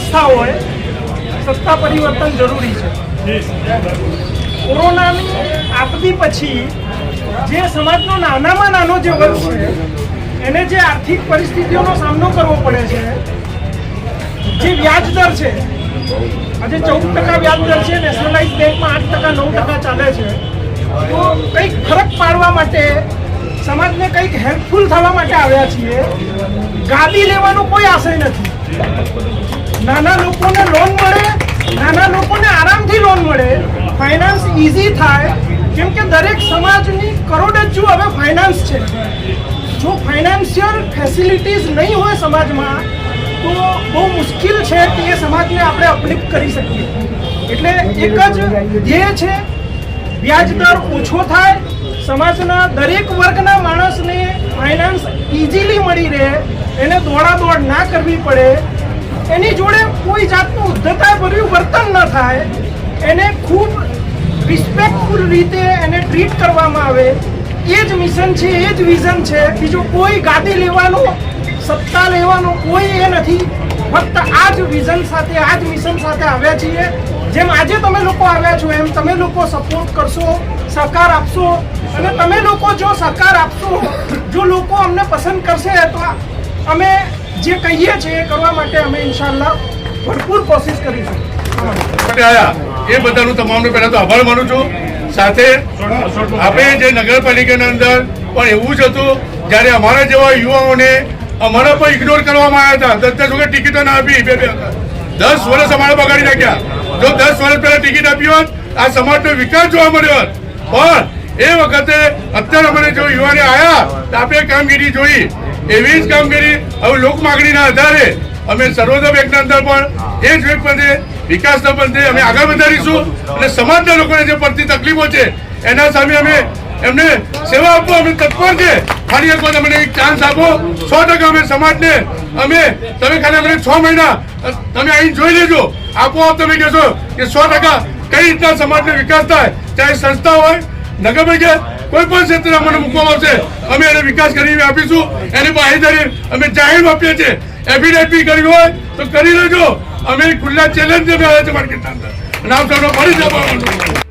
વ્યવસ્થા હોય, સત્તા પરિવર્તન જરૂરી છે. કોરોનાની આપદી પછી જે સમાજનો નાનામાં નાનો જે વર્ગ છે એને જે આર્થિક પરિસ્થિતિઓનો સામનો કરવો પડે છે, જે વ્યાજ દર છે, આજે 14% વ્યાજ દર છે, નેશનલાઇઝ બેંકમાં 8%, 9% ચાલે છે. તો કંઈક ફરક પાડવા માટે, સમાજને કંઈક હેલ્પફુલ થવા માટે આવ્યા છીએ. ગાદી લેવાનો કોઈ આશય નથી. નાના લોકોને લોન મળે, નાના લોકોને આરામથી લોન મળે, ફાઇનાન્સ ઇઝી થાય, કેમ કે દરેક સમાજની કરોડરજ્જુ હવે ફાઇનાન્સ છે. જો ફાઇનાન્શિયલ ફેસિલિટીઝ નહીં હોય સમાજમાં તો બહુ મુશ્કેલ છે કે એ સમાજને આપણે અપલિફ્ટ કરી શકીએ. એટલે એક જ ધ્યેય છે, વ્યાજ દર ઓછો થાય, સમાજના દરેક વર્ગના માણસને ફાઇનાન્સ ઇઝીલી મળી રહે, એને દોડાદોડ ના કરવી પડે, એની જોડે કોઈ જાતનું ઉદ્ધતાભર્યું વર્તન ન થાય, એને ખૂબ રિસ્પેક્ટફુલ રીતે એને ટ્રીટ કરવામાં આવે. એ જ મિશન છે, એ જ વિઝન છે. બીજું કોઈ ગાદી લેવાનો, સત્તા લેવાનો કોઈ એ નથી. ફક્ત આ જ વિઝન સાથે, આ જ મિશન સાથે આવ્યા છીએ. જેમ આજે તમે લોકો આવ્યા છો એમ તમે લોકો સપોર્ટ કરશો, સહકાર આપશો, અને તમે લોકો જો સહકાર આપશો, જો લોકો અમને પસંદ કરશે તો અમે જે કહીએ છીએ એ કરવા માટે અમે ઇન્શાઅલ્લાહ ભરપૂર કોશિશ કરીશું. એ બધાનું તમામને પહેલા તો આભાર માનું છું. સાથે આપણે જે નગરપાલિકાના અંદર પણ એવું જ હતું, જ્યારે અમારા જેવા યુવાઓને અમારા પર ઇગ્નોર કરવામાં આવ્યા હતા. 10 વખત ટિકિટો ના આપી, 10 વર્ષ અમારા બગાડી નાખ્યા. જો 10 વર્ષ પહેલા ટિકિટ આપી હોત, આ સમાજનો વિકાસ જોવા મળ્યો હોત. પણ એ વખતે અત્યારે અમે જો યુવાને આવ્યા તો આપણે કામગીરી જોઈ. એવી જ કામગીરી હવે લોક માગણીના આધારે અમે સર્વોદય બેંકના અંદર પણ એ જ વેગ પર વિકાસના પંથે અમે આગળ વધારીશું. અને સમાજના લોકોને જે પડતી તકલીફો છે એના સામે અમે એમને સેવા આપવા અમે તત્પર છે. ખાલી એક વખત અમને એક ચાન્સ આપો. 100% અમે સમાજને અમે તમે ખાલી અમને 6 મહિના તમે અહીં જોઈ લેજો. આપોઆપ તમે કહેશો કે 100% કઈ રીતના સમાજનો વિકાસ થાય, ચાહે સંસ્થા હોય, નગરપાલિકા, કોઈ પણ ક્ષેત્રે અમને મૂકવામાં આવશે, અમે એને વિકાસ કરી આપીશું. એની બાહેધરી અમે જાહેર આપીએ છીએ. એફિડેવિટ બી કરવી હોય તો કરી લેજો. અમે ખુલ્લા ચેલેન્જ આવ્યા છે માર્કેટના અંદર. નામ તમને ફરી જવાનું.